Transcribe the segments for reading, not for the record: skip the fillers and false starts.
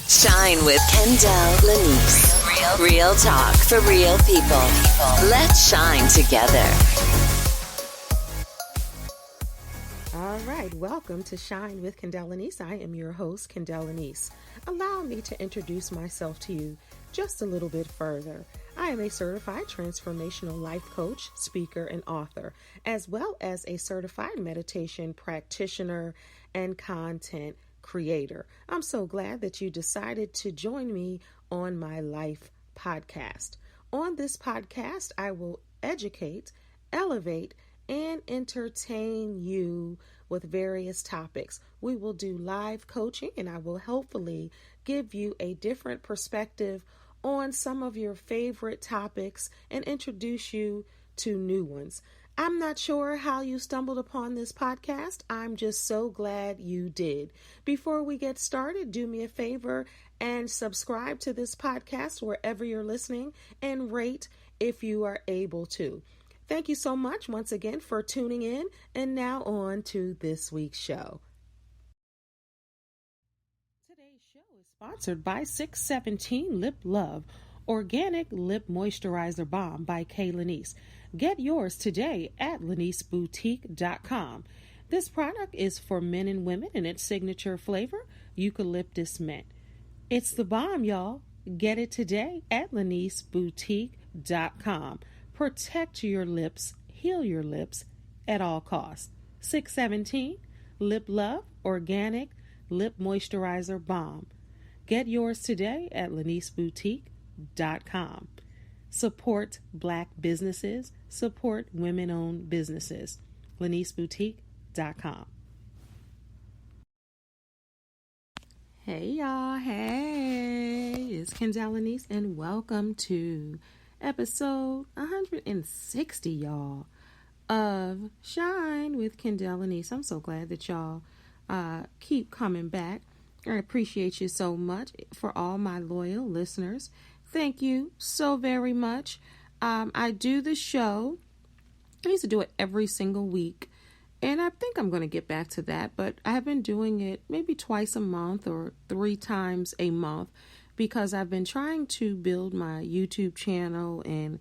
Shine with Kendell Lenice. Real talk for real people. Let's shine together. All right, welcome to Shine with Kendell Lenice. I am your host, Kendell Lenice. Allow me to introduce myself to you just a little bit further. I am a certified transformational life coach, speaker, and author, as well as a certified meditation practitioner and content creator. I'm so glad that you decided to join me on my life podcast. On this podcast, I will educate, elevate, and entertain you with various topics. We will do live coaching, and I will hopefully give you a different perspective on some of your favorite topics and introduce you to new ones. I'm not sure how you stumbled upon this podcast. I'm just so glad you did. Before we get started, do me a favor and subscribe to this podcast wherever you're listening and rate if you are able to. Thank you so much once again for tuning in, and now on to this week's show. Today's show is sponsored by 617 Lip Love, Organic Lip Moisturizer Balm by Kendell Lenice. Get yours today at leniceboutique.com. This product is for men and women, and its signature flavor, eucalyptus mint. It's the bomb, y'all. Get it today at leniceboutique.com. Protect your lips, heal your lips at all costs. 617 Lip Love Organic Lip Moisturizer Balm. Get yours today at leniceboutique.com. Support Black businesses, support women-owned businesses. leniceboutique.com. Hey y'all, hey, it's Kendell Lenice, and welcome to episode 160, y'all, of Shine with Kendell Lenice. I'm so glad that y'all keep coming back. I appreciate you so much. For all my loyal listeners, thank you so very much. I do the show. I used to do it every single week, and I think I'm going to get back to that, but I have been doing it maybe twice a month or 3 times a month, because I've been trying to build my YouTube channel and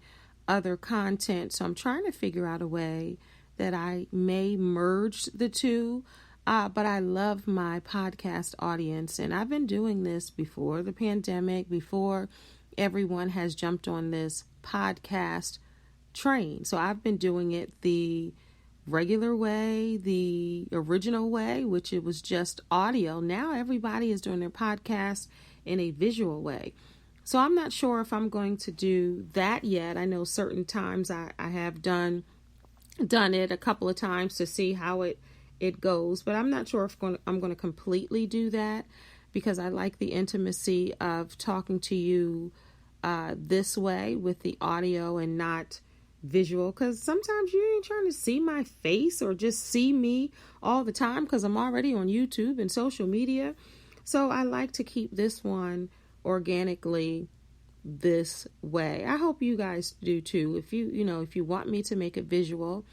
other content. So I'm trying to figure out a way that I may merge the two. But I love my podcast audience, and I've been doing this before the pandemic, before everyone has jumped on this podcast train. So I've been doing it the regular way, the original way, which it was just audio. Now everybody is doing their podcast in a visual way. So I'm not sure if I'm going to do that yet. I know certain times I have done it a couple of times to see how it goes, but I'm not sure if I'm going to completely do that, because I like the intimacy of talking to you this way with the audio and not visual, because sometimes you ain't trying to see my face or just see me all the time, because I'm already on YouTube and social media. So I like to keep this one organically this way. I hope you guys do too. If you want me to make it visual,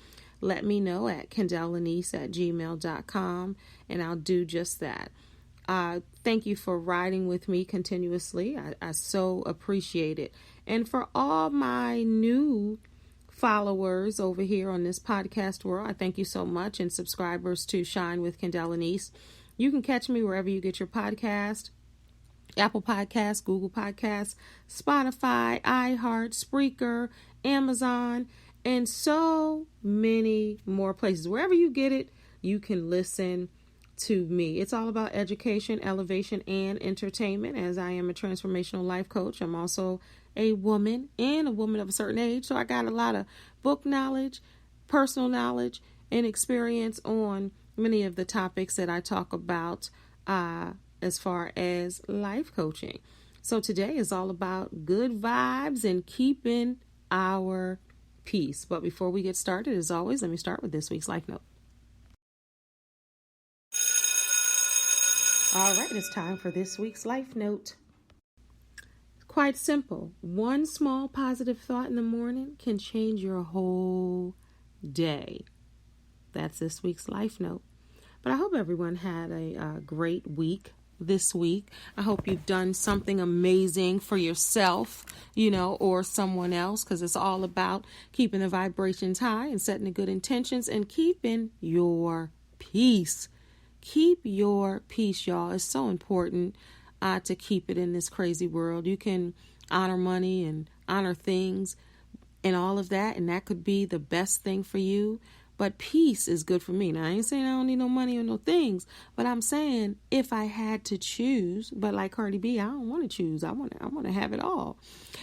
let me know at kendellenice@gmail.com, and I'll do just that. Thank you for riding with me continuously. I so appreciate it. And for all my new followers over here on this podcast world, I thank you so much, and subscribers to Shine with Kendell Lenice. You can catch me wherever you get your podcast: Apple Podcasts, Google Podcasts, Spotify, iHeart, Spreaker, Amazon, and so many more places. Wherever you get it, you can listen to me. It's all about education, elevation, and entertainment. As I am a transformational life coach, I'm also a woman, and a woman of a certain age. So I got a lot of book knowledge, personal knowledge, and experience on many of the topics that I talk about as far as life coaching. So today is all about good vibes and keeping our peace. But before we get started, as always, let me start with this week's life note. All right, it's time for this week's life note. Quite simple. One small positive thought in the morning can change your whole day. That's this week's life note. But I hope everyone had a great week this week. I hope you've done something amazing for yourself, or someone else, because it's all about keeping the vibrations high and setting the good intentions and keeping your peace. Keep your peace, y'all. It's so important to keep it in this crazy world. You can honor money and honor things and all of that, and that could be the best thing for you. But peace is good for me. Now, I ain't saying I don't need no money or no things, but I'm saying if I had to choose, but like Cardi B, I don't want to choose. I want to have it all.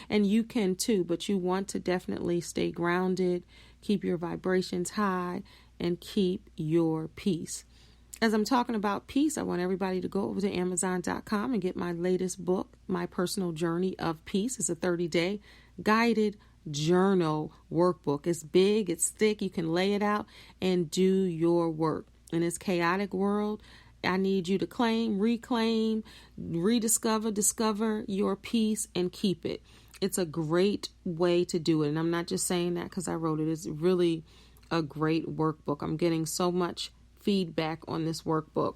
And you can too, but you want to definitely stay grounded, keep your vibrations high, and keep your peace. As I'm talking about peace, I want everybody to go over to Amazon.com and get my latest book, My Personal Journey of Peace. It's a 30-day guided journal workbook. It's big, it's thick, you can lay it out and do your work. In this chaotic world, I need you to claim, reclaim, rediscover, discover your peace and keep it. It's a great way to do it. And I'm not just saying that because I wrote it. It's really a great workbook. I'm getting so much feedback on this workbook.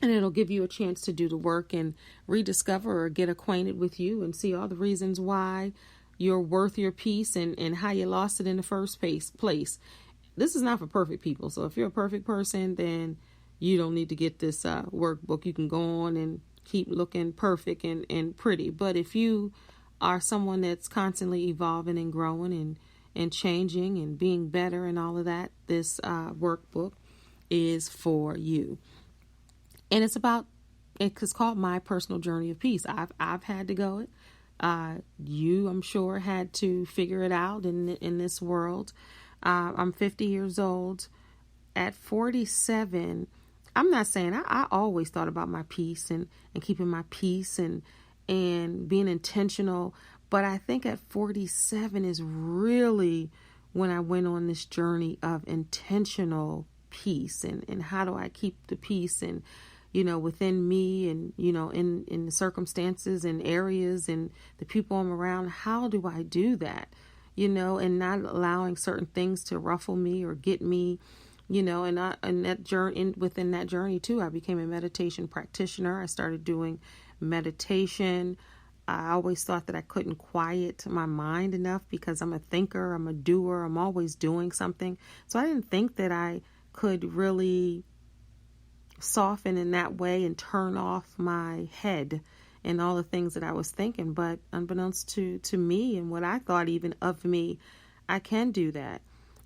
And it'll give you a chance to do the work and rediscover or get acquainted with you and see all the reasons why you're worth your peace and how you lost it in the first place. This is not for perfect people. So if you're a perfect person, then you don't need to get this workbook. You can go on and keep looking perfect and pretty. But if you are someone that's constantly evolving and growing and changing and being better and all of that, this workbook is for you. And it's called My Personal Journey of Peace. I've had to go it. You, I'm sure, had to figure it out in this world. I'm 50 years old. At 47, I'm not saying I always thought about my peace and keeping my peace and being intentional. But I think at 47 is really when I went on this journey of intentional peace and how do I keep the peace and within me and, in the circumstances and areas and the people I'm around. How do I do that, and not allowing certain things to ruffle me or get me, and that journey, within that journey too, I became a meditation practitioner. I started doing meditation. I always thought that I couldn't quiet my mind enough because I'm a thinker, I'm a doer, I'm always doing something. So I didn't think that I could really soften in that way and turn off my head and all the things that I was thinking. But unbeknownst to me and what I thought even of me, I can do that.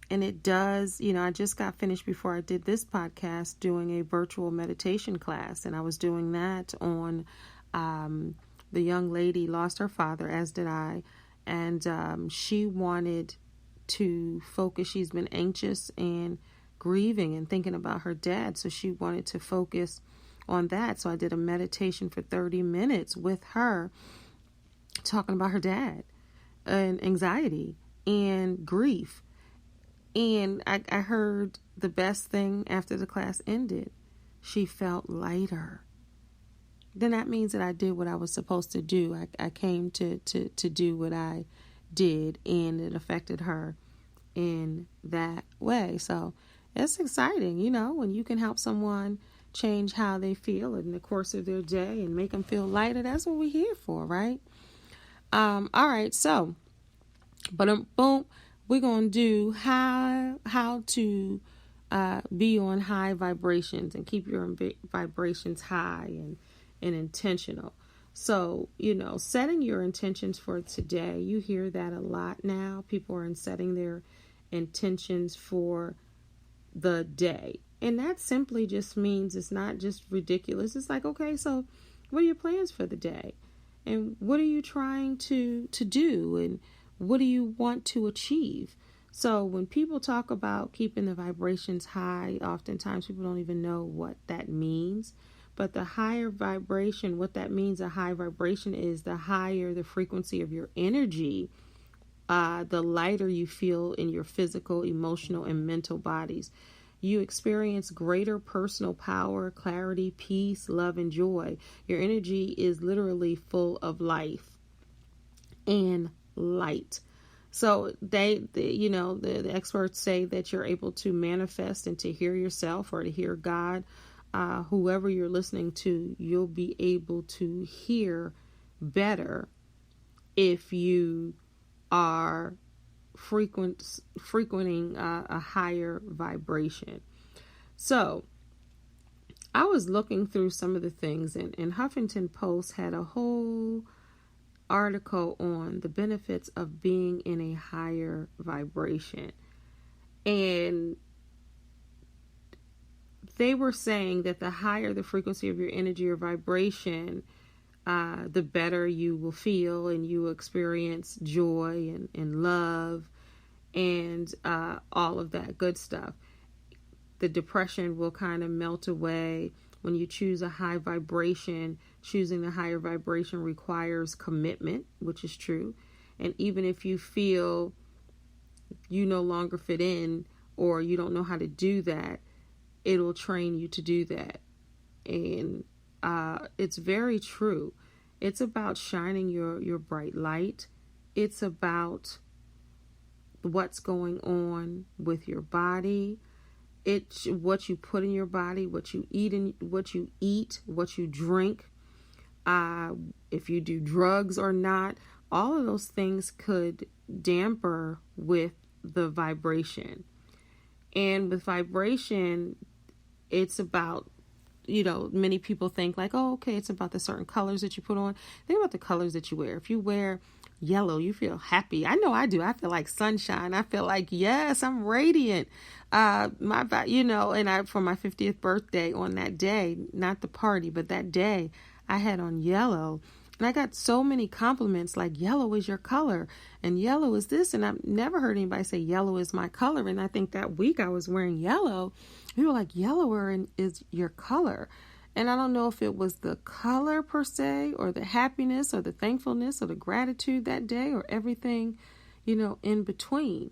And it does, I just got finished before I did this podcast doing a virtual meditation class. And I was doing that on the young lady lost her father, as did I. And she wanted to focus. She's been anxious and grieving and thinking about her dad. So she wanted to focus on that. So I did a meditation for 30 minutes with her talking about her dad and anxiety and grief. And I heard the best thing after the class ended. She felt lighter. Then that means that I did what I was supposed to do. I came to do what I did, and it affected her in that way. So it's exciting, when you can help someone change how they feel in the course of their day and make them feel lighter. That's what we're here for, right? All right. So, boom, we're going to do how to be on high vibrations and keep your vibrations high and intentional. So, setting your intentions for today, you hear that a lot now. People are setting their intentions for the day. And that simply just means it's not just ridiculous. It's like, okay, so what are your plans for the day? And what are you trying to do? And what do you want to achieve? So when people talk about keeping the vibrations high, oftentimes people don't even know what that means. But the higher vibration, what that means, a high vibration is the higher the frequency of your energy, the lighter you feel in your physical, emotional, and mental bodies. You experience greater personal power, clarity, peace, love, and joy. Your energy is literally full of life and light. So the experts say that you're able to manifest and to hear yourself or to hear God whoever you're listening to, you'll be able to hear better if you are frequenting a higher vibration. So I was looking through some of the things, and Huffington Post had a whole article on the benefits of being in a higher vibration. And they were saying that the higher the frequency of your energy or vibration, the better you will feel, and you will experience joy and love and all of that good stuff. The depression will kind of melt away when you choose a high vibration. Choosing the higher vibration requires commitment, which is true. And even if you feel you no longer fit in or you don't know how to do that, it'll train you to do that. And it's very true. It's about shining your bright light. It's about what's going on with your body. It's what you put in your body, what you eat, what you drink, if you do drugs or not. All of those things could damper with the vibration. And with vibration, it's about, many people think like, oh, okay, it's about the certain colors that you put on. Think about the colors that you wear. If you wear yellow, you feel happy. I know I do. I feel like sunshine. I feel like, yes, I'm radiant. And for my 50th birthday, on that day, not the party, but that day, I had on yellow. And I got so many compliments like, yellow is your color and yellow is this. And I've never heard anybody say yellow is my color. And I think that week I was wearing yellow. People were like, yellow is your color. And I don't know if it was the color per se, or the happiness, or the thankfulness, or the gratitude that day, or everything, in between.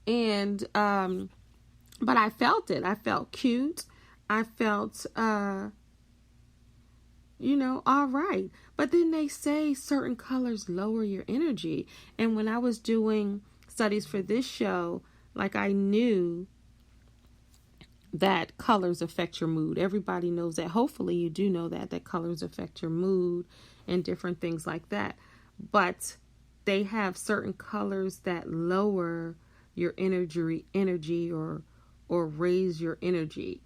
And, but I felt it. I felt cute. I felt, all right. But then they say certain colors lower your energy. And when I was doing studies for this show, like, I knew that colors affect your mood. Everybody knows that. Hopefully you do know that colors affect your mood and different things like that. But they have certain colors that lower your energy or raise your energy.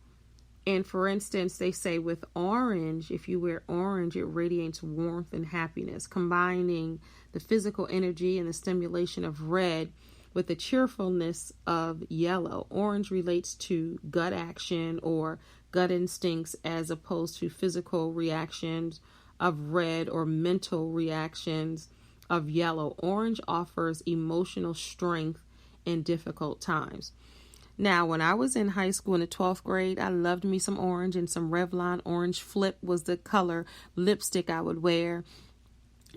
And for instance, they say with orange, if you wear orange, it radiates warmth and happiness, combining the physical energy and the stimulation of red with the cheerfulness of yellow. Orange relates to gut action or gut instincts, as opposed to physical reactions of red or mental reactions of yellow. Orange offers emotional strength in difficult times. Now, when I was in high school in the 12th grade, I loved me some orange, and some Revlon Orange Flip was the color lipstick I would wear.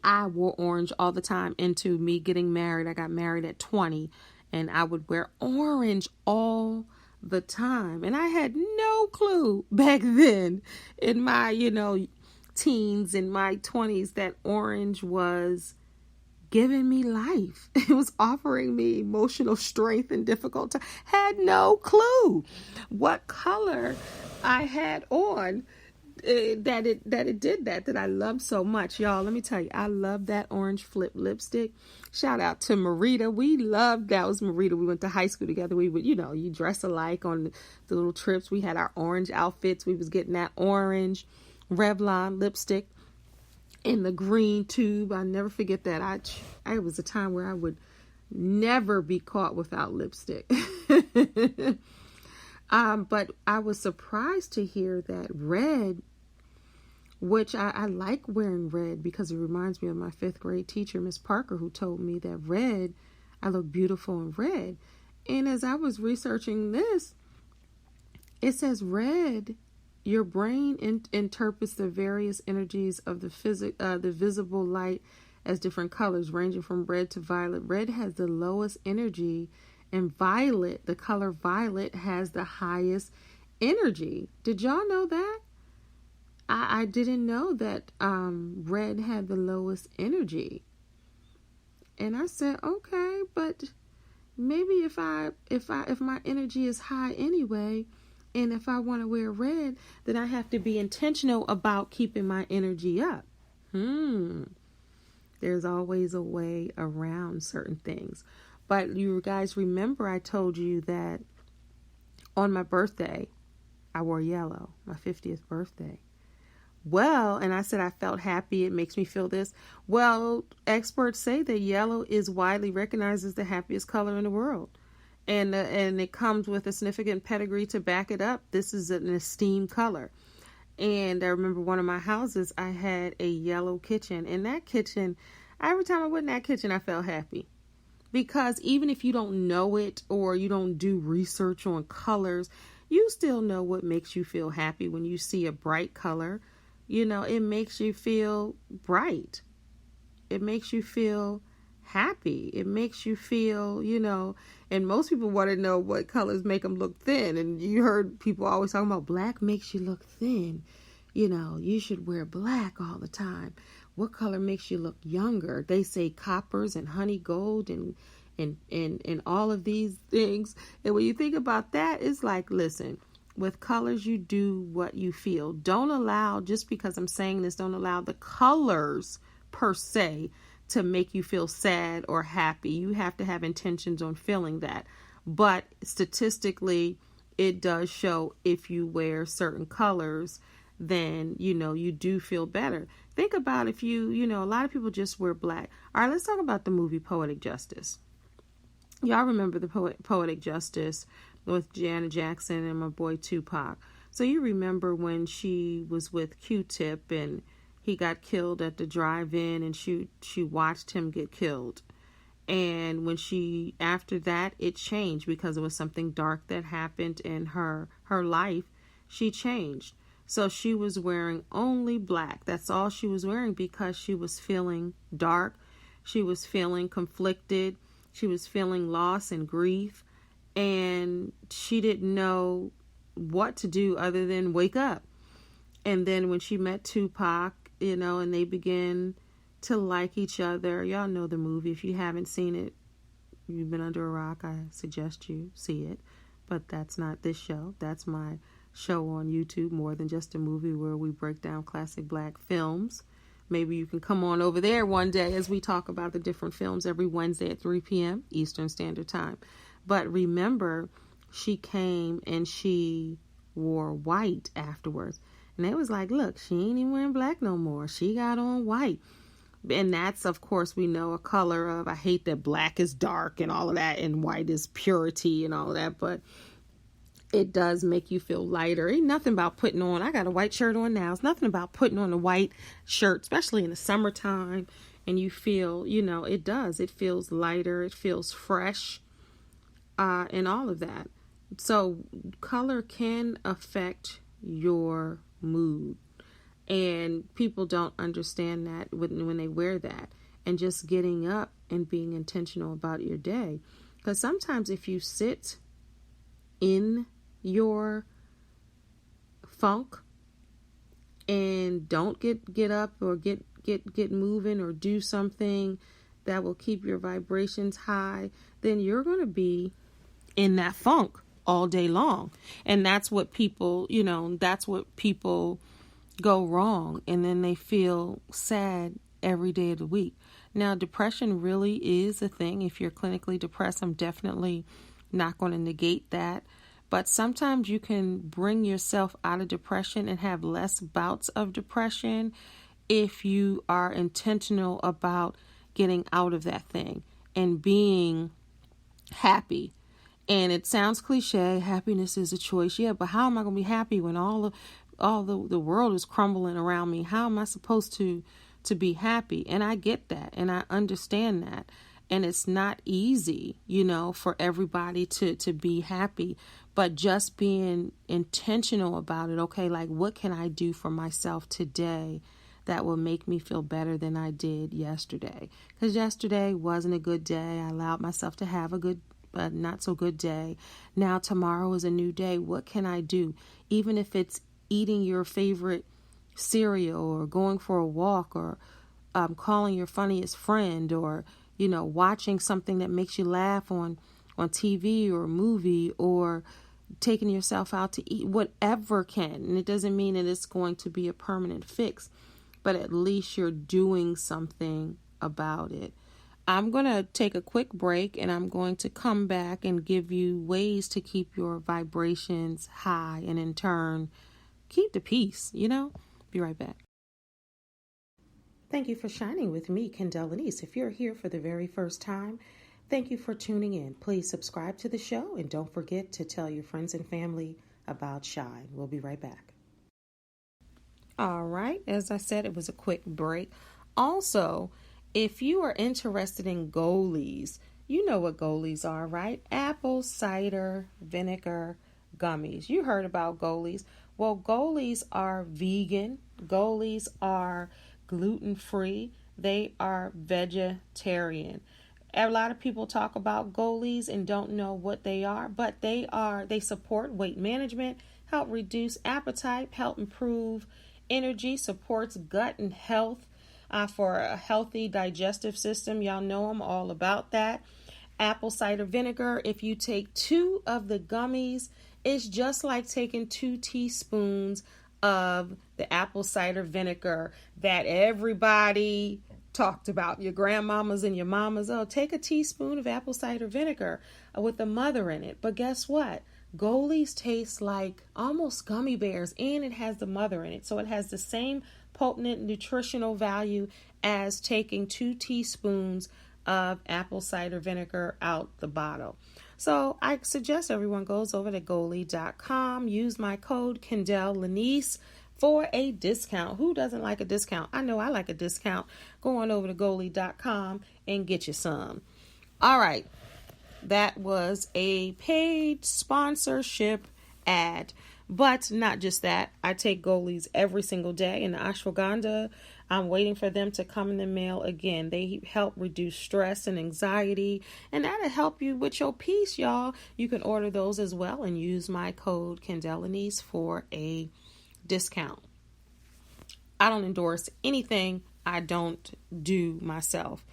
I wore orange all the time into me getting married. I got married at 20, and I would wear orange all the time. And I had no clue back then in my, teens, in my 20s, that orange was giving me life. It was offering me emotional strength in difficult times. Had no clue what color I had on. That it did that I loved so much. Y'all, let me tell you, I love that Orange Flip lipstick. Shout out to Marita. We loved that. Was Marita. We went to high school together. We would, you dress alike on the little trips. We had our orange outfits. We was getting that orange Revlon lipstick in the green tube. I'll never forget that. It was a time where I would never be caught without lipstick. But I was surprised to hear that red, which I like wearing red because it reminds me of my 5th grade teacher, Miss Parker, who told me that red, I look beautiful in red. And as I was researching this, it says red, your brain interprets the various energies of the visible light as different colors, ranging from red to violet. Red has the lowest energy, and violet, the color violet, has the highest energy. Did y'all know that? I didn't know that red had the lowest energy. And I said, okay, but maybe if my energy is high anyway, And if I want to wear red, then I have to be intentional about keeping my energy up. There's always a way around certain things. But you guys remember I told you that on my birthday, I wore yellow, my 50th birthday. Well, and I said I felt happy. It makes me feel this. Well, experts say that yellow is widely recognized as the happiest color in the world. And it comes with a significant pedigree to back it up. This is an esteemed color. And I remember one of my houses, I had a yellow kitchen. And that kitchen, every time I went in that kitchen, I felt happy. Because even if you don't know it or you don't do research on colors, you still know what makes you feel happy when you see a bright color. You know, it makes you feel bright. It makes you feel happy. It makes you feel, you know, and most people want to know what colors make them look thin. And you heard people always talking about black makes you look thin. You know, you should wear black all the time. What color makes you look younger? They say coppers and honey gold and all of these things. And when you think about that, it's like, listen, with colors, you do what you feel. Don't allow, just because I'm saying this, don't allow the colors per se to make you feel sad or happy. You have to have intentions on feeling that. But statistically, it does show if you wear certain colors, then, you know, you do feel better. Think about if you know, a lot of people just wear black. All right, let's talk about the movie Poetic Justice. Y'all remember the Poetic Justice with Janet Jackson and my boy Tupac. So you remember when she was with Q-Tip and he got killed at the drive-in and she watched him get killed. And when after that, it changed because it was something dark that happened in her life. She changed. So she was wearing only black. That's all she was wearing because she was feeling dark. She was feeling conflicted. She was feeling loss and grief. And she didn't know what to do other than wake up. And then when she met Tupac, you know, and they began to like each other. Y'all know the movie. If you haven't seen it, you've been under a rock. I suggest you see it. But that's not this show. That's my show on YouTube, More Than Just a Movie, where we break down classic black films. Maybe you can come on over there one day as we talk about the different films every Wednesday at 3 p.m. Eastern Standard Time. But remember, she came and she wore white afterwards. And they was like, look, she ain't even wearing black no more. She got on white. And that's, of course, we know a color of, I hate that black is dark and all of that, and white is purity and all of that. But it does make you feel lighter. Ain't nothing about putting on, I got a white shirt on now. It's nothing about putting on a white shirt, especially in the summertime. And you feel, you know, it does. It feels lighter. It feels fresh. And all of that. So color can affect your mood. And people don't understand that when they wear that. And just getting up and being intentional about your day. Because sometimes if you sit in your funk and don't get up or get moving or do something that will keep your vibrations high, then you're going to be in that funk all day long. And that's what people, you know, that's what people go wrong. And then they feel sad every day of the week. Now, depression really is a thing. If you're clinically depressed, I'm definitely not going to negate that. But sometimes you can bring yourself out of depression and have less bouts of depression if you are intentional about getting out of that thing and being happy. And it sounds cliche, happiness is a choice. Yeah, but how am I going to be happy when all the world is crumbling around me? How am I supposed to be happy? And I get that, and I understand that. And it's not easy, you know, for everybody to be happy, but just being intentional about it. Okay, like what can I do for myself today that will make me feel better than I did yesterday? Because yesterday wasn't a good day. I allowed myself to have a not so good day. Now tomorrow is a new day. What can I do? Even if it's eating your favorite cereal or going for a walk or calling your funniest friend or, you know, watching something that makes you laugh on TV or a movie or taking yourself out to eat, whatever can. And it doesn't mean that it's going to be a permanent fix, but at least you're doing something about it. I'm going to take a quick break and I'm going to come back and give you ways to keep your vibrations high and in turn, keep the peace, Be right back. Thank you for shining with me, Kendell Lenice. If you're here for the very first time, thank you for tuning in. Please subscribe to the show and don't forget to tell your friends and family about Shine. We'll be right back. All right. As I said, it was a quick break. Also, if you are interested in goalies, you know what goalies are, right? Apple cider vinegar gummies. You heard about goalies. Well, goalies are vegan. Goalies are gluten-free. They are vegetarian. A lot of people talk about goalies and don't know what they are, but they support weight management, help reduce appetite, help improve energy, supports gut and health for a healthy digestive system. Y'all know I'm all about that. Apple cider vinegar, if you take 2 of the gummies, it's just like taking 2 teaspoons of the apple cider vinegar that everybody talked about, your grandmamas and your mamas. Oh, take a teaspoon of apple cider vinegar with the mother in it. But guess what? Goalies taste like almost gummy bears, and it has the mother in it. So it has the same potent nutritional value as taking 2 teaspoons of apple cider vinegar out the bottle. So I suggest everyone goes over to goalie.com, use my code Kendell Lenice for a discount. Who doesn't like a discount? I know I like a discount. Go on over to goalie.com and get you some. All right. That was a paid sponsorship ad. But not just that. I take goalies every single day in the ashwagandha. I'm waiting for them to come in the mail again. They help reduce stress and anxiety, and that'll help you with your peace, y'all. You can order those as well and use my code Kendell Lenice for a discount. I don't endorse anything I don't do myself.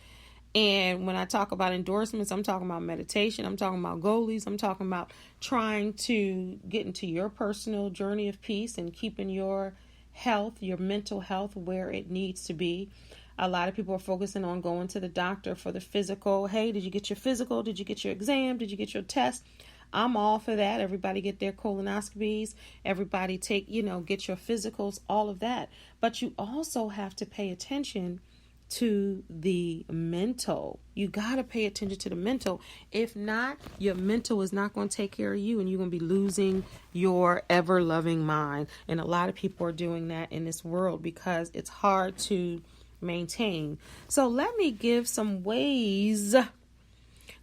And when I talk about endorsements, I'm talking about meditation. I'm talking about goalies. I'm talking about trying to get into your personal journey of peace and keeping your health, your mental health, where it needs to be. A lot of people are focusing on going to the doctor for the physical. Hey, did you get your physical? Did you get your exam? Did you get your test? I'm all for that. Everybody get their colonoscopies. Everybody get your physicals, all of that. But you also have to pay attention to the mental. You got to pay attention to the mental. If not, your mental is not going to take care of you, and you're going to be losing your ever-loving mind. And a lot of people are doing that in this world because it's hard to maintain. So let me give some ways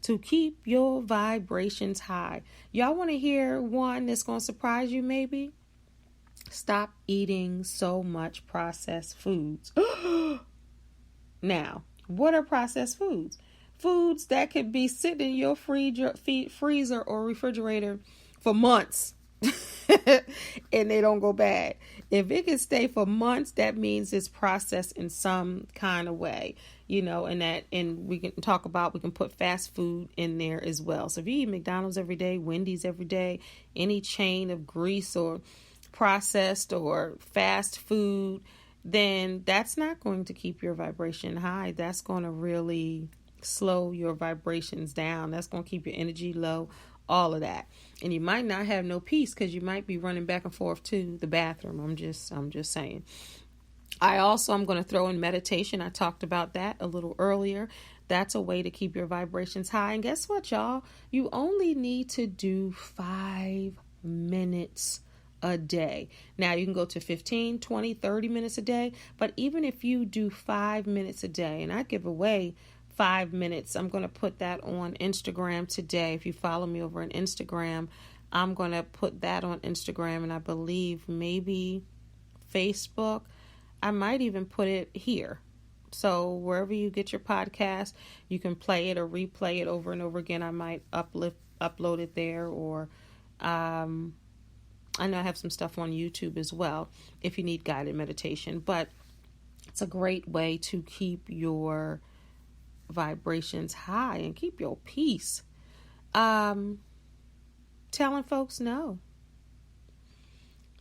to keep your vibrations high. Y'all want to hear one that's going to surprise you maybe? Stop eating so much processed foods. Now, what are processed foods? Foods that could be sitting in your freezer or refrigerator for months and they don't go bad. If it can stay for months, that means it's processed in some kind of way, and we can put fast food in there as well. So if you eat McDonald's every day, Wendy's every day, any chain of grease or processed or fast food, then that's not going to keep your vibration high. That's going to really slow your vibrations down. That's going to keep your energy low, all of that. And you might not have no peace because you might be running back and forth to the bathroom. I'm just saying. I'm going to throw in meditation. I talked about that a little earlier. That's a way to keep your vibrations high. And guess what, y'all? You only need to do 5 minutes a day. Now you can go to 15, 20, 30 minutes a day, but even if you do 5 minutes a day, and I give away 5 minutes, I'm going to put that on Instagram today. If you follow me over on Instagram, I'm going to put that on Instagram, and I believe maybe Facebook. I might even put it here. So wherever you get your podcast, you can play it or replay it over and over again. I might upload it there, or I know I have some stuff on YouTube as well if you need guided meditation, but it's a great way to keep your vibrations high and keep your peace. telling folks no.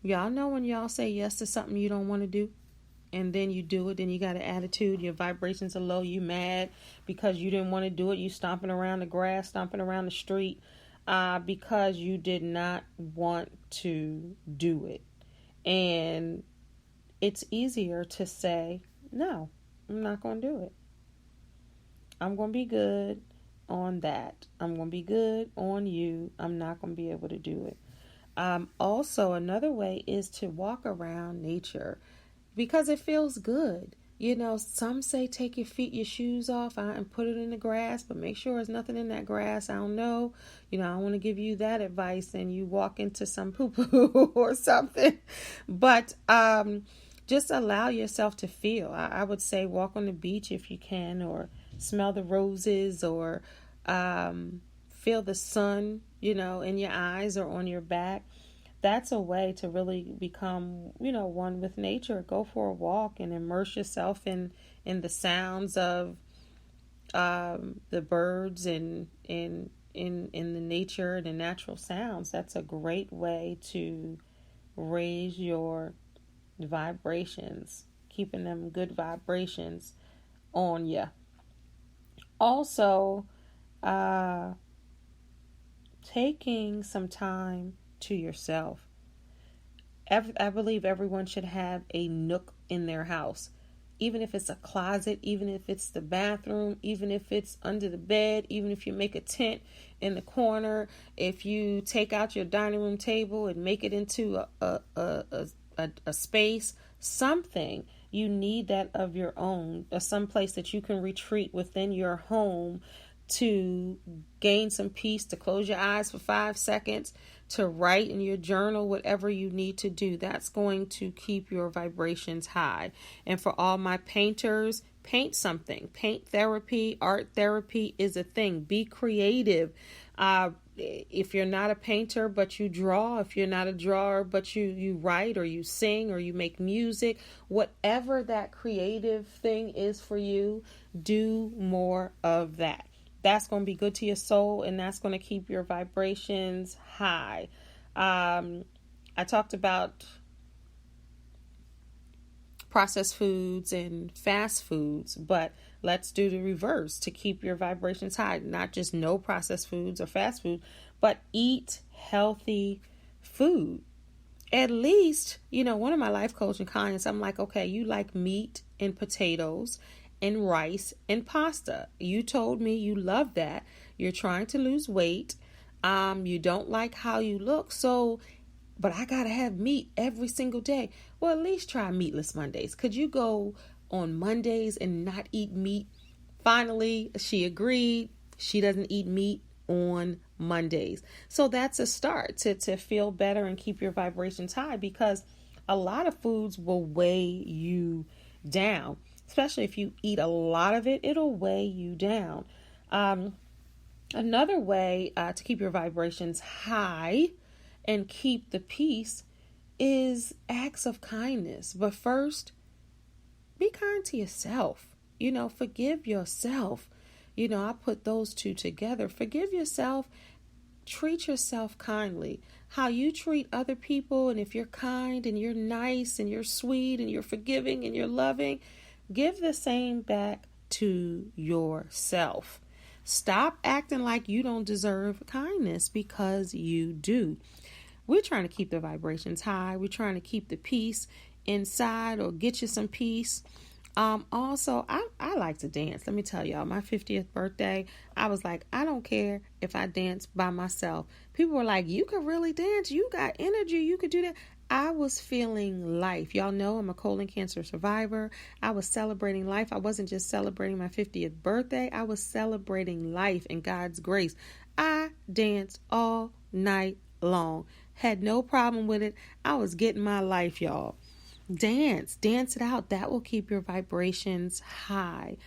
Y'all know when y'all say yes to something you don't want to do, and then you do it, then you got an attitude, your vibrations are low, you mad because you didn't want to do it, you stomping around the grass, stomping around the street, because you did not want to do it. And it's easier to say, no, I'm not going to do it. I'm going to be good on that. I'm going to be good on you. I'm not going to be able to do it. Also, another way is to walk around nature because it feels good. You know, some say take your shoes off and put it in the grass, but make sure there's nothing in that grass. I don't know. You know, I want to give you that advice and you walk into some poo-poo or something. But just allow yourself to feel. I would say walk on the beach if you can, or smell the roses, or feel the sun, you know, in your eyes or on your back. That's a way to really become, you know, one with nature. Go for a walk and immerse yourself in the sounds of the birds and in the nature, the natural sounds. That's a great way to raise your vibrations, keeping them good vibrations on you. Also, taking some time to yourself. I believe everyone should have a nook in their house, even if it's a closet, even if it's the bathroom, even if it's under the bed, even if you make a tent in the corner, if you take out your dining room table and make it into a space, something. You need that of your own, or some place that you can retreat within your home to gain some peace, to close your eyes for 5 seconds, to write in your journal, whatever you need to do. That's going to keep your vibrations high. And for all my painters, paint something. Paint therapy, art therapy is a thing. Be creative. If you're not a painter but you draw, if you're not a drawer but you write or you sing or you make music, whatever that creative thing is for you, do more of that. That's going to be good to your soul, and that's going to keep your vibrations high. I talked about processed foods and fast foods, but let's do the reverse to keep your vibrations high. Not just no processed foods or fast food, but eat healthy food. At least, you know, one of my life coaching clients, I'm like, okay, you like meat and potatoes and rice and pasta. You told me you love that. You're trying to lose weight. You don't like how you look. So, but I got to have meat every single day. Well, at least try meatless Mondays. Could you go on Mondays and not eat meat? Finally, she agreed. She doesn't eat meat on Mondays. So that's a start to feel better and keep your vibrations high, because a lot of foods will weigh you down. Especially if you eat a lot of it, it'll weigh you down. Another way to keep your vibrations high and keep the peace is acts of kindness. But first, be kind to yourself. You know, forgive yourself. You know, I put those two together. Forgive yourself. Treat yourself kindly. How you treat other people, and if you're kind and you're nice and you're sweet and you're forgiving and you're loving, give the same back to yourself. Stop acting like you don't deserve kindness, because you do. We're trying to keep the vibrations high. We're trying to keep the peace inside, or get you some peace. Also, I like to dance. Let me tell y'all, my 50th birthday, I was like, I don't care if I dance by myself. People were like, you could really dance. You got energy. You could do that. I was feeling life. Y'all know I'm a colon cancer survivor. I was celebrating life. I wasn't just celebrating my 50th birthday. I was celebrating life and God's grace. I danced all night long. Had no problem with it. I was getting my life, y'all. Dance it out. That will keep your vibrations high.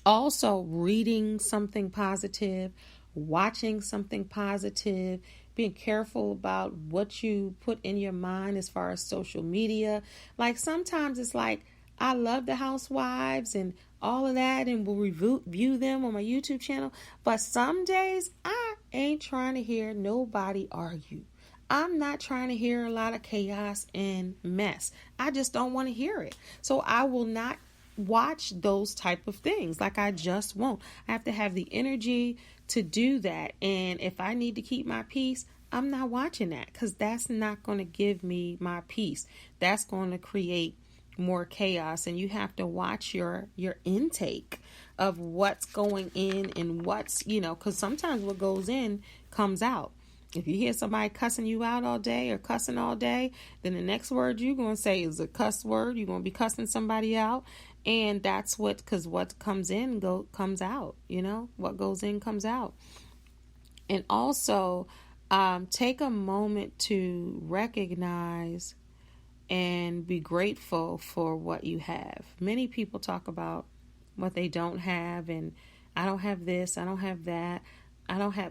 Also, reading something positive, watching something positive, being careful about what you put in your mind as far as social media. Like sometimes it's like, I love the housewives and all of that, and will review them on my YouTube channel. But some days I ain't trying to hear nobody argue. I'm not trying to hear a lot of chaos and mess. I just don't want to hear it. So I will not watch those type of things. Like, I just won't. I have to have the energy to do that. And if I need to keep my peace, I'm not watching that, because that's not going to give me my peace. That's going to create more chaos. And you have to watch your intake of what's going in and what's, because sometimes what goes in comes out. If you hear somebody cussing you out all day or cussing all day, then the next word you're going to say is a cuss word. You're going to be cussing somebody out. And that's because what comes in comes out. What goes in comes out. And also, take a moment to recognize and be grateful for what you have. Many people talk about what they don't have, and I don't have this, I don't have that,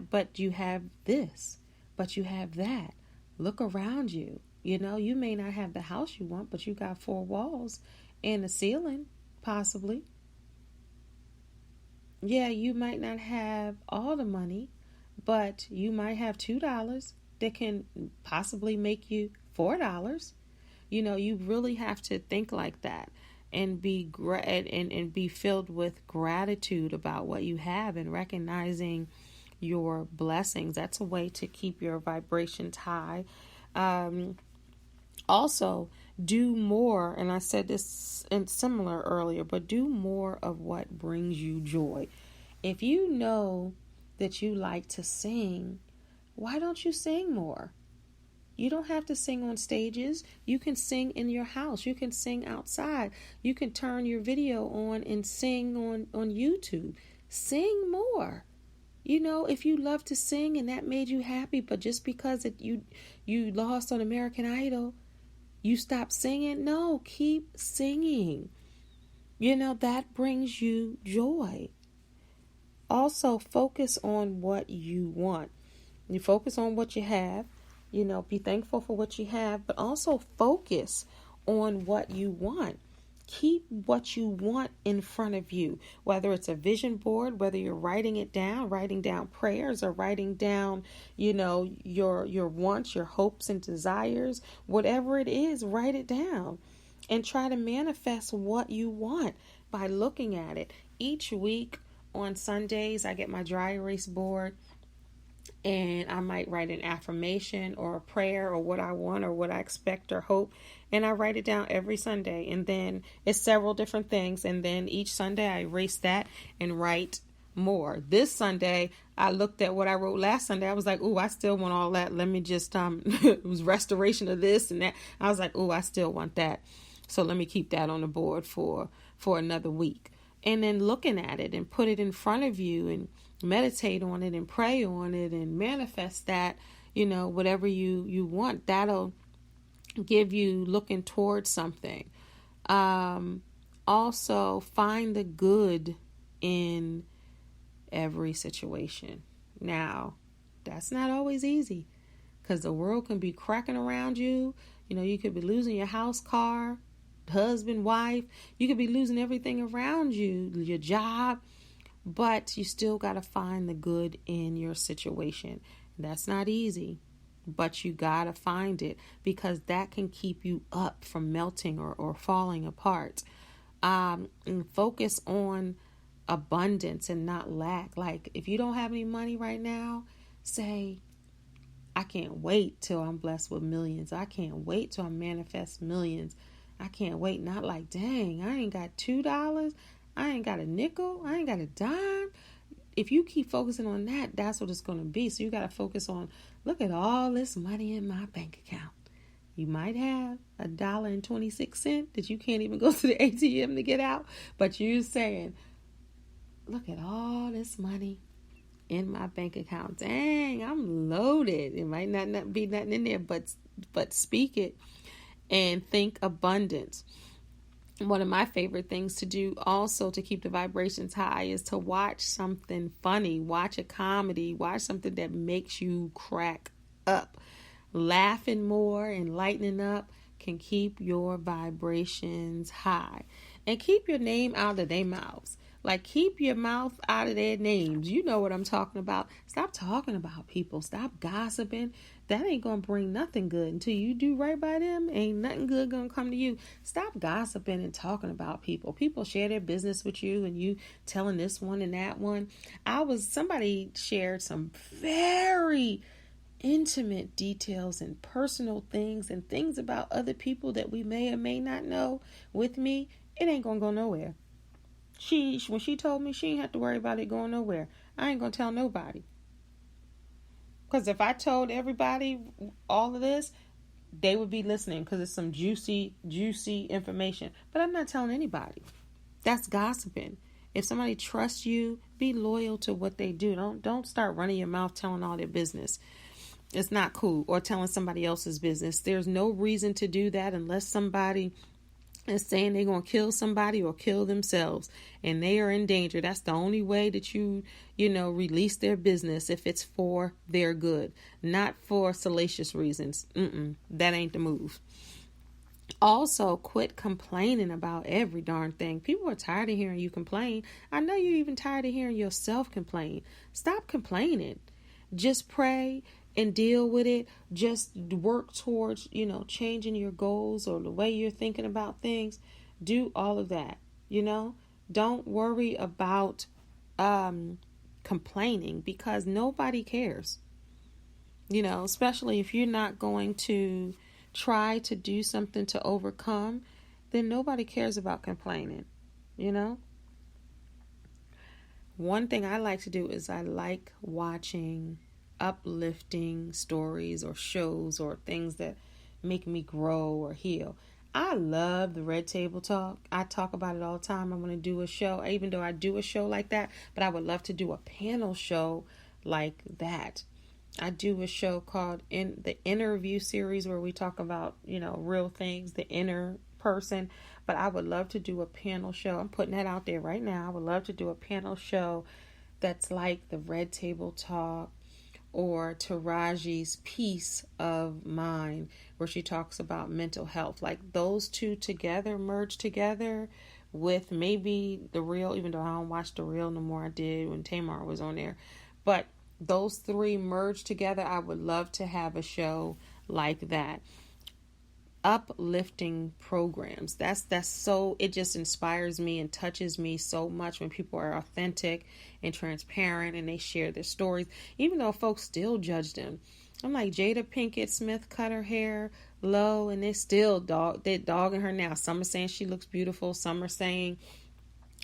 but you have this, but you have that. Look around you. You may not have the house you want, but you got 4 walls and a ceiling, possibly. Yeah, you might not have all the money, but you might have $2 that can possibly make you $4. You really have to think like that and be and be filled with gratitude about what you have and recognizing your blessings. That's a way to keep your vibrations high. Also, do more, and I said this in similar earlier, but do more of what brings you joy. If you know that you like to sing, why don't you sing more? You don't have to sing on stages. You can sing in your house. You can sing outside. You can turn your video on and sing on YouTube. Sing more. If you love to sing and that made you happy, but just because you lost on American Idol, you stopped singing. No, keep singing. That brings you joy. Also, focus on what you want. You focus on what you have. Be thankful for what you have, but also focus on what you want. Keep what you want in front of you, whether it's a vision board, whether you're writing down prayers, or writing down, your wants, your hopes and desires, whatever it is, write it down and try to manifest what you want by looking at it. Each week on Sundays, I get my dry erase board, and I might write an affirmation or a prayer or what I want or what I expect or hope. And I write it down every Sunday. And then it's several different things. And then each Sunday I erase that and write more. This Sunday, I looked at what I wrote last Sunday. I was like, I still want all that. Let me just, it was restoration of this and that. I was like, I still want that. So let me keep that on the board for another week. And then looking at it and put it in front of you and meditate on it and pray on it and manifest that, whatever you want. That'll give you looking towards something. Also, find the good in every situation. Now, that's not always easy, because the world can be cracking around you. You could be losing your house, car, husband, wife. You could be losing everything around you, your job. But you still got to find the good in your situation. That's not easy, but you got to find it, because that can keep you up from melting or falling apart. And focus on abundance and not lack. Like, if you don't have any money right now, say, I can't wait till I'm blessed with millions. I can't wait till I manifest millions. I can't wait. Not like, dang, I ain't got $2. I ain't got a nickel. I ain't got a dime. If you keep focusing on that, that's what it's going to be. So you got to focus on, look at all this money in my bank account. You might have $1.26 that you can't even go to the ATM to get out. But you're saying, look at all this money in my bank account. Dang, I'm loaded. It might not be nothing in there, but speak it and think abundance. One of my favorite things to do also to keep the vibrations high is to watch something funny, watch a comedy, watch something that makes you crack up. Laughing more and lightening up can keep your vibrations high and keep your name out of their mouths. Like, keep your mouth out of their names. You know what I'm talking about. Stop talking about people. Stop gossiping. That ain't going to bring nothing good. Until you do right by them, ain't nothing good going to come to you. Stop gossiping and talking about people. People share their business with you and you telling this one and that one. Somebody shared some very intimate details and personal things and things about other people that we may or may not know with me. It ain't going to go nowhere. When she told me she ain't have to worry about it going nowhere, I ain't gonna tell nobody. Because if I told everybody all of this, they would be listening because it's some juicy information. But I'm not telling anybody. That's gossiping. If somebody trusts you, be loyal to what they do. Don't start running your mouth telling all their business. It's not cool. Or telling somebody else's business. There's no reason to do that unless somebody is saying they're going to kill somebody or kill themselves and they are in danger. That's the only way that you release their business, if it's for their good, not for salacious reasons. That ain't the move. Also, quit complaining about every darn thing. People are tired of hearing you complain. I know you're even tired of hearing yourself complain. Stop complaining. Just pray and deal with it. Just work towards, changing your goals or the way you're thinking about things. Do all of that, Don't worry about complaining because nobody cares. Especially if you're not going to try to do something to overcome, then nobody cares about complaining, One thing I like to do is I like watching uplifting stories or shows or things that make me grow or heal. I love the Red Table Talk. I talk about it all the time. I'm going to do a show, even though I do a show like that, but I would love to do a panel show like that. I do a show called the Interview series where we talk about, real things, the inner person, but I would love to do a panel show. I'm putting that out there right now. I would love to do a panel show that's like the Red Table Talk, or Taraji's Peace of Mind, where she talks about mental health. Like those two together, merge together with maybe The Real, even though I don't watch The Real no more. I did when Tamar was on there. But those three merge together. I would love to have a show like that. Uplifting programs. That's so, it just inspires me and touches me so much when people are authentic and transparent and they share their stories, even though folks still judge them. I'm like, Jada Pinkett Smith cut her hair low and they're dogging her now. Some are saying she looks beautiful. Some are saying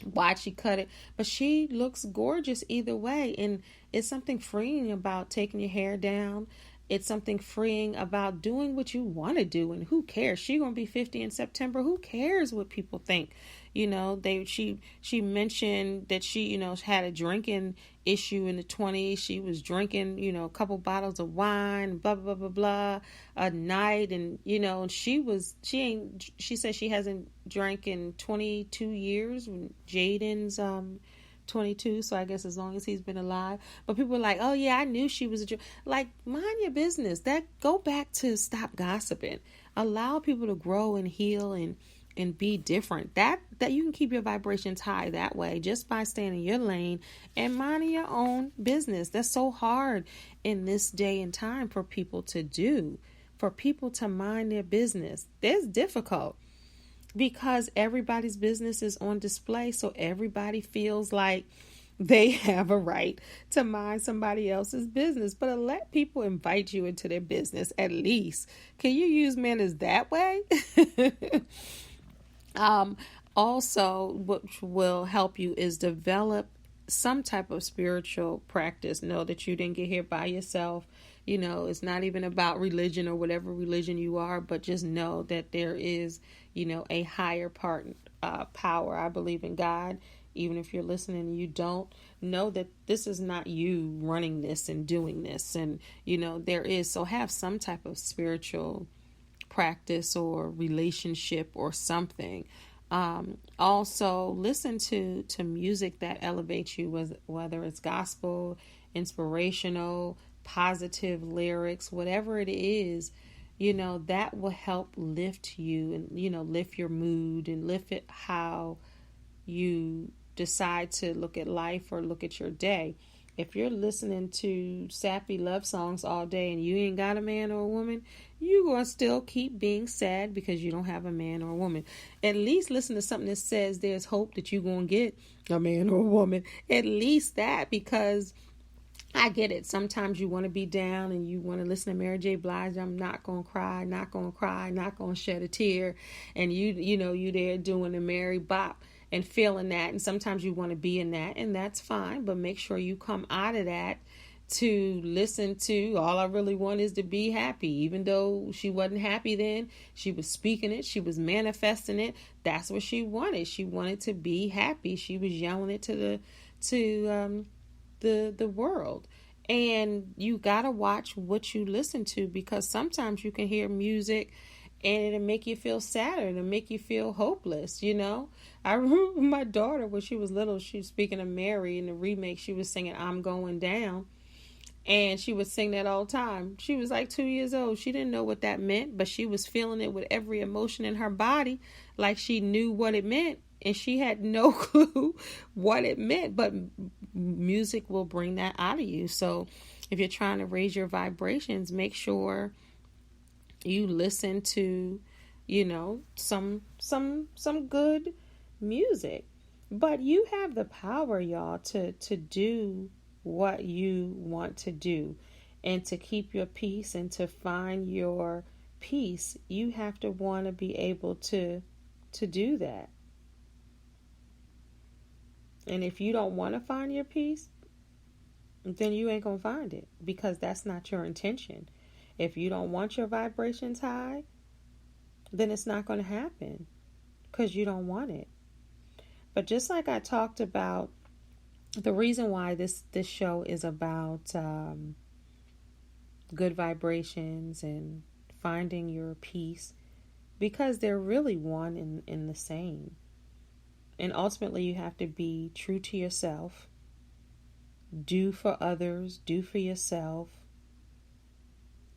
why'd she cut it, but she looks gorgeous either way. And it's something freeing about taking your hair down. It's something freeing about doing what you want to do, and who cares? She's going to be 50 in September. Who cares what people think? She mentioned that she, had a drinking issue in the 20s. She was drinking, a couple bottles of wine, blah, blah, blah, blah, blah, a night. And, she said she hasn't drank in 22 years. Jaden's, 22, so I guess as long as he's been alive. But people are like, oh yeah, I knew she was like, mind your business. Go back to stop gossiping. Allow people to grow and heal and be different. That you can keep your vibrations high that way, just by staying in your lane and minding your own business. That's so hard in this day and time for people to do, for people to mind their business. It's difficult, because everybody's business is on display, so everybody feels like they have a right to mind somebody else's business. But let people invite you into their business at least. Can you use manners that way? Also, what will help you is develop some type of spiritual practice. Know that you didn't get here by yourself. It's not even about religion or whatever religion you are, but just know that there is, a higher power. I believe in God. Even if you're listening and you don't, know that this is not you running this and doing this. And, there is. So have some type of spiritual practice or relationship or something. Also listen to music that elevates you, whether it's gospel, inspirational, positive lyrics, whatever it is, that will help lift you and, lift your mood and lift it how you decide to look at life or look at your day. If you're listening to sappy love songs all day and you ain't got a man or a woman, you're going to still keep being sad because you don't have a man or a woman. At least listen to something that says there's hope that you're going to get a man or a woman. At least that, because I get it. Sometimes you want to be down and you want to listen to Mary J. Blige. I'm not going to cry, not going to cry, not going to shed a tear. And you there doing the Mary Bop and feeling that. And sometimes you want to be in that, and that's fine. But make sure you come out of that to listen to all I really want is to be happy. Even though she wasn't happy then, she was speaking it. She was manifesting it. That's what she wanted. She wanted to be happy. She was yelling it to the world. And you got to watch what you listen to, because sometimes you can hear music and it'll make you feel sadder. It'll make you feel hopeless, I remember my daughter, when she was little, she was speaking of Mary in the remake. She was singing I'm Going Down. And she would sing that all the time. She was like 2 years old. She didn't know what that meant, but she was feeling it with every emotion in her body, like she knew what it meant. And she had no clue what it meant, but music will bring that out of you. So if you're trying to raise your vibrations, make sure you listen to, some good music. But you have the power, y'all, to do what you want to do and to keep your peace and to find your peace. You have to want to be able to do that. And if you don't want to find your peace, then you ain't going to find it, because that's not your intention. If you don't want your vibrations high, then it's not going to happen because you don't want it. But just like I talked about, the reason why this show is about good vibrations and finding your peace, because they're really one in the same. And ultimately, you have to be true to yourself. Do for others. Do for yourself.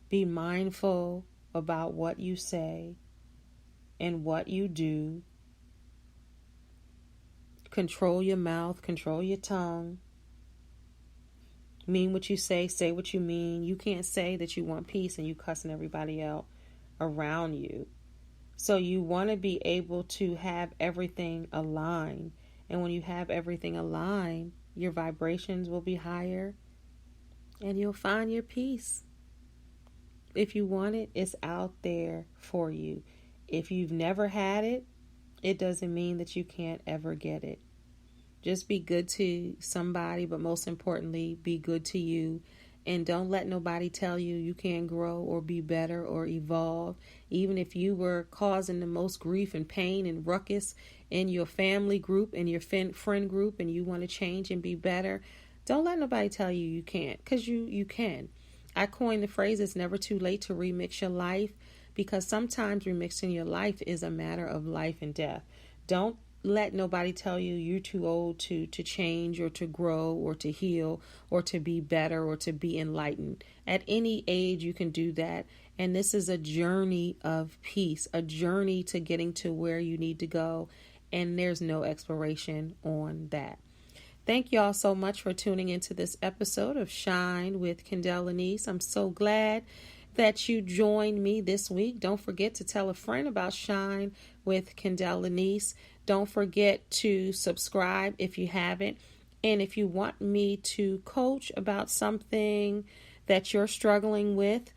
Be mindful about what you say and what you do. Control your mouth. Control your tongue. Mean what you say what you mean. You can't say that you want peace and you cussing everybody out around you. So you want to be able to have everything aligned. And when you have everything aligned, your vibrations will be higher and you'll find your peace. If you want it, it's out there for you. If you've never had it, it doesn't mean that you can't ever get it. Just be good to somebody, but most importantly, be good to you. And don't let nobody tell you you can't grow or be better or evolve. Even if you were causing the most grief and pain and ruckus in your family group and your friend group, and you want to change and be better, don't let nobody tell you you can't, because you can. I coined the phrase, it's never too late to remix your life, because sometimes remixing your life is a matter of life and death. Don't let nobody tell you you're too old to change or to grow or to heal or to be better or to be enlightened. At any age, you can do that. And this is a journey of peace, a journey to getting to where you need to go. And there's no expiration on that. Thank y'all so much for tuning into this episode of Shine with Kendell Lenice. I'm so glad that you joined me this week. Don't forget to tell a friend about Shine with Kendell Lenice. Don't forget to subscribe if you haven't. And if you want me to coach about something that you're struggling with,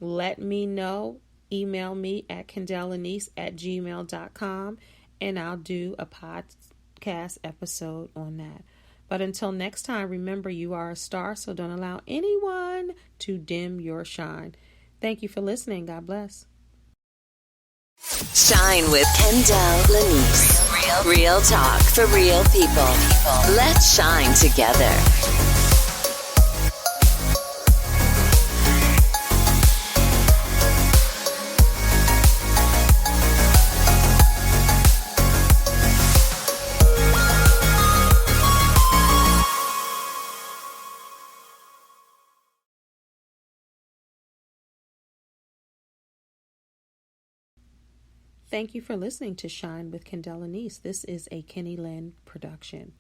let me know. Email me at kendelllenice@gmail.com and I'll do a podcast episode on that. But until next time, remember you are a star, so don't allow anyone to dim your shine. Thank you for listening. God bless. Shine with Kendell Lenice. Real talk for real people. Let's shine together. Thank you for listening to Shine with Kendell Lenice. This is a Kenny Lynn production.